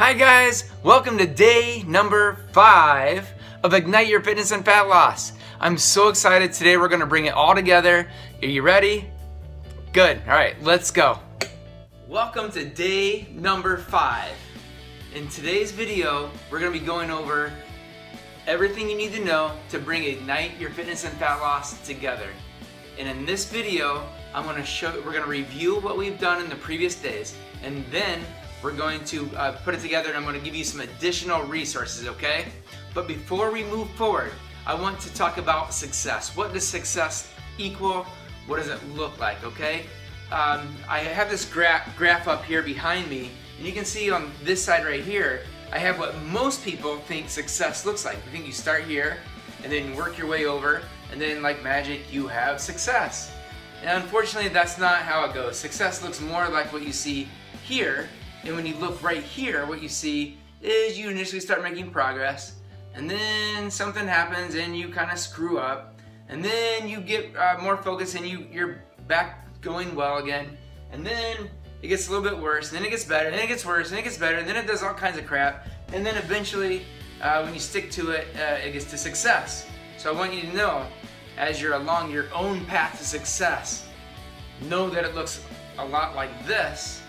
Hi guys, welcome to day number 5 of Ignite Your Fitness and Fat Loss. I'm so excited. Today we're going to bring it all together. Are you ready? Good. All right, let's go. Welcome to day number 5. In today's video, we're going to be going over everything you need to know to bring Ignite Your Fitness and Fat Loss together. And in this video, we're going to review what we've done in the previous days, and then we're going to put it together, and I'm going to give you some additional resources, okay? But before we move forward, I want to talk about success. What does success equal? What does it look like, okay? I have this graph up here behind me, and you can see on this side right here, I have what most people think success looks like. I think you start here, and then work your way over, and then like magic, you have success. And unfortunately, that's not how it goes. Success looks more like what you see here. And when you look right here, what you see is you initially start making progress, and then something happens and you kind of screw up, and then you get more focused and you're back going well again, and then it gets a little bit worse, and then it gets better, and then it gets worse, and it gets better, and then it does all kinds of crap, and then eventually when you stick to it, it gets to success. So I want you to know, as you're along your own path to success, know that it looks a lot like this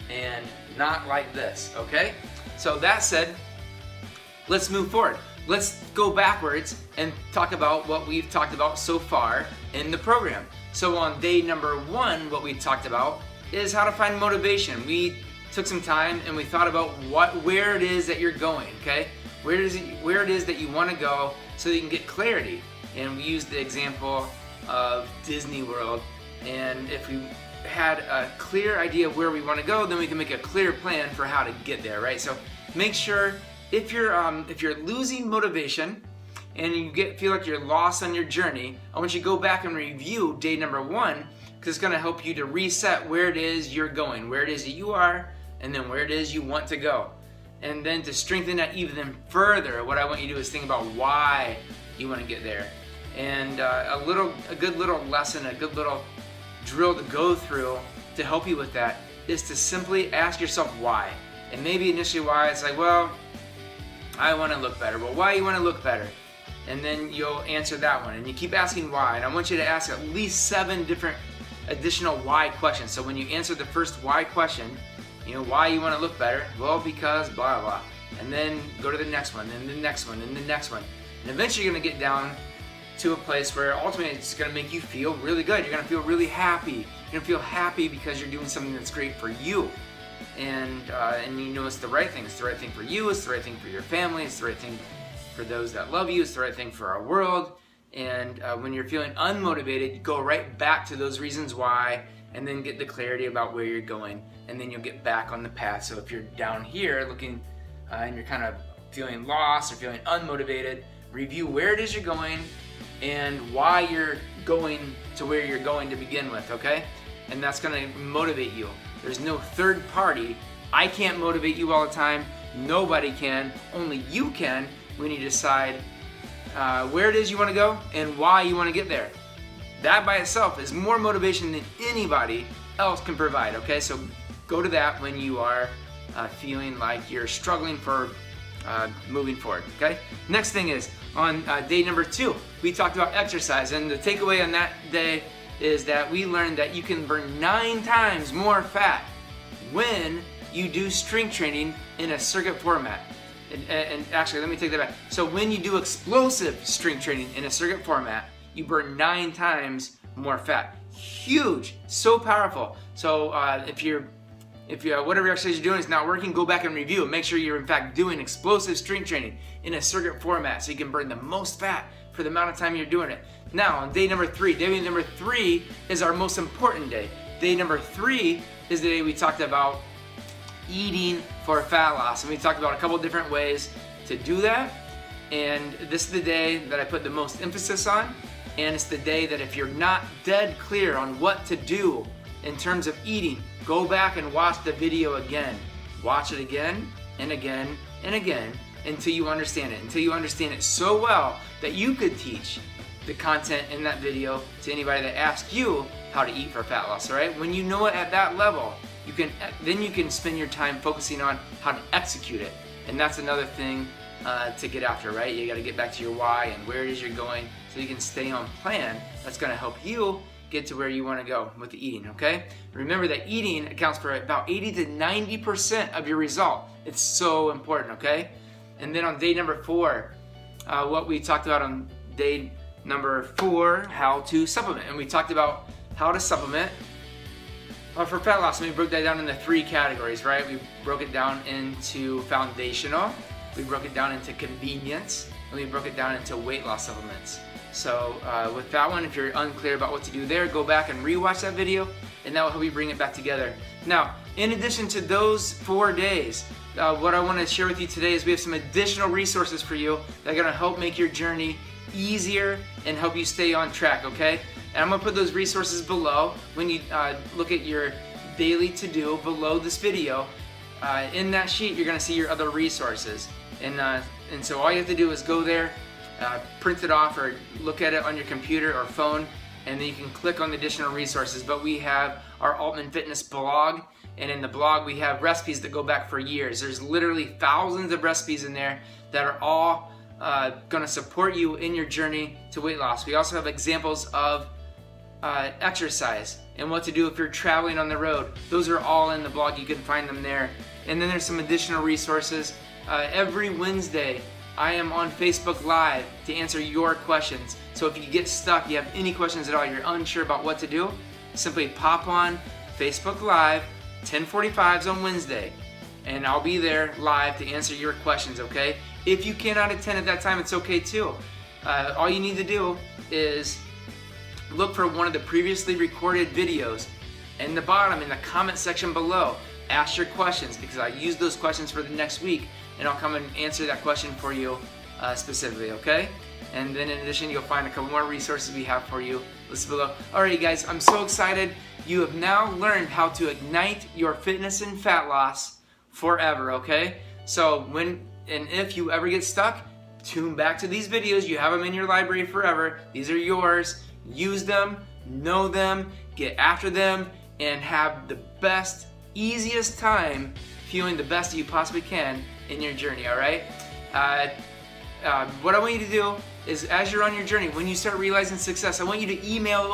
and not like this, okay? So that said, let's move forward. Let's go backwards and talk about what we've talked about so far in the program. So on day number 1, what we talked about is how to find motivation. We took some time and we thought about where it is that you're going, okay? Where it is that you want to go so that you can get clarity. And we used the example of Disney World, and if we had a clear idea of where we want to go, then we can make a clear plan for how to get there, right? So make sure if you're losing motivation and you feel like you're lost on your journey, I want you to go back and review day number 1, because it's going to help you to reset where it is you're going, where it is that you are, and then where it is you want to go. And then to strengthen that even further, what I want you to do is think about why you want to get there. And a good little lesson, a good little drill to go through to help you with that is to simply ask yourself why. And maybe initially why, it's like, well, I want to look better. Well, why you want to look better? And then you'll answer that one, and you keep asking why. And I want you to ask at least 7 different additional why questions. So when you answer the first why question, why you want to look better? Well, because blah blah. And then go to the next one, and the next one, and the next one. And eventually you're going to get down to a place where ultimately it's going to make you feel really good. You're going to feel really happy. You're going to feel happy because you're doing something that's great for you. And you know it's the right thing. It's the right thing for you. It's the right thing for your family. It's the right thing for those that love you. It's the right thing for our world. And when you're feeling unmotivated, go right back to those reasons why, and then get the clarity about where you're going. And then you'll get back on the path. So if you're down here looking and you're kind of feeling lost or feeling unmotivated, review where it is you're going and why you're going to where you're going to begin with, okay? And that's gonna motivate you. There's no third party. I can't motivate you all the time. Nobody can. Only you can when you decide where it is you wanna go and why you wanna get there. That by itself is more motivation than anybody else can provide, okay? So go to that when you are feeling like you're struggling for moving forward, okay? Next thing is, on day number 2, we talked about exercise, and the takeaway on that day is that we learned that you can burn 9 times more fat when you do strength training in a circuit format. And actually, let me take that back. So when you do explosive strength training in a circuit format, you burn 9 times more fat. Huge, so powerful. So if whatever exercise you're doing is not working, go back and review and make sure you're in fact doing explosive strength training in a circuit format so you can burn the most fat for the amount of time you're doing it. Now on day number 3 is our most important day. Day number 3 is the day we talked about eating for fat loss, and we talked about a couple different ways to do that. And this is the day that I put the most emphasis on, and it's the day that if you're not dead clear on what to do in terms of eating, go back and watch the video again. Watch it again and again and again until you understand it. Until you understand it so well that you could teach the content in that video to anybody that asks you how to eat for fat loss, all right? When you know it at that level, then you can spend your time focusing on how to execute it. And that's another thing to get after, right? You got to get back to your why and where it is you're going so you can stay on plan. That's going to help you get to where you want to go with the eating, okay? Remember that eating accounts for about 80 to 90% of your result. It's so important, okay? And then on day number 4, what we talked about on day number 4, how to supplement. And we talked about how to supplement for fat loss. And we broke that down into 3 categories, right? We broke it down into foundational, we broke it down into convenience, and we broke it down into weight loss supplements. So with that one, if you're unclear about what to do there, go back and rewatch that video, and that will help you bring it back together. Now, in addition to those 4 days, what I want to share with you today is we have some additional resources for you that are going to help make your journey easier and help you stay on track, okay? And I'm going to put those resources below. When you look at your daily to-do below this video, in that sheet, you're going to see your other resources. And so all you have to do is go there, print it off, or look at it on your computer or phone, and then you can click on the additional resources. But we have our Altman Fitness blog, and in the blog we have recipes that go back for years. There's literally thousands of recipes in there that are all going to support you in your journey to weight loss. We also have examples of exercise and what to do if you're traveling on the road. Those are all in the blog. You can find them there. And then there's some additional resources. Every Wednesday I am on Facebook Live to answer your questions. So if you get stuck, you have any questions at all, you're unsure about what to do, simply pop on Facebook Live, 10:45 on Wednesday, and I'll be there live to answer your questions, okay? If you cannot attend at that time, it's okay too. All you need to do is look for one of the previously recorded videos in the bottom, in the comment section below. Ask your questions, because I use those questions for the next week, and I'll come and answer that question for you specifically, okay? And then in addition, you'll find a couple more resources we have for you listed below. Alright guys, I'm so excited. You have now learned how to ignite your fitness and fat loss forever, okay? So when and if you ever get stuck, tune back to these videos. You have them in your library forever. These are yours. Use them, know them, get after them, and have the best, easiest time feeling the best that you possibly can in your journey, all right? What I want you to do is, as you're on your journey, when you start realizing success, I want you to email at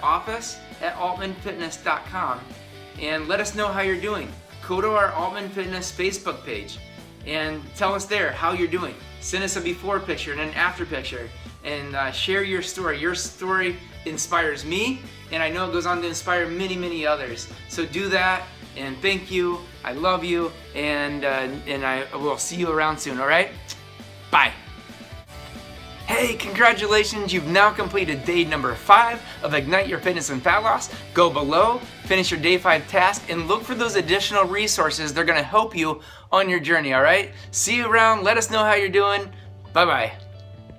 office@altmanfitness.com, and let us know how you're doing. Go to our Altman Fitness Facebook page and tell us there how you're doing. Send us a before picture and an after picture, and share your story. Your story inspires me, and I know it goes on to inspire many, many others. So do that, and thank you. I love you, and I will see you around soon, all right? Bye. Hey, congratulations, you've now completed day number 5 of Ignite Your Fitness and Fat Loss. Go below, finish your day 5 task, and look for those additional resources. They're gonna help you on your journey, all right? See you around, let us know how you're doing. Bye-bye.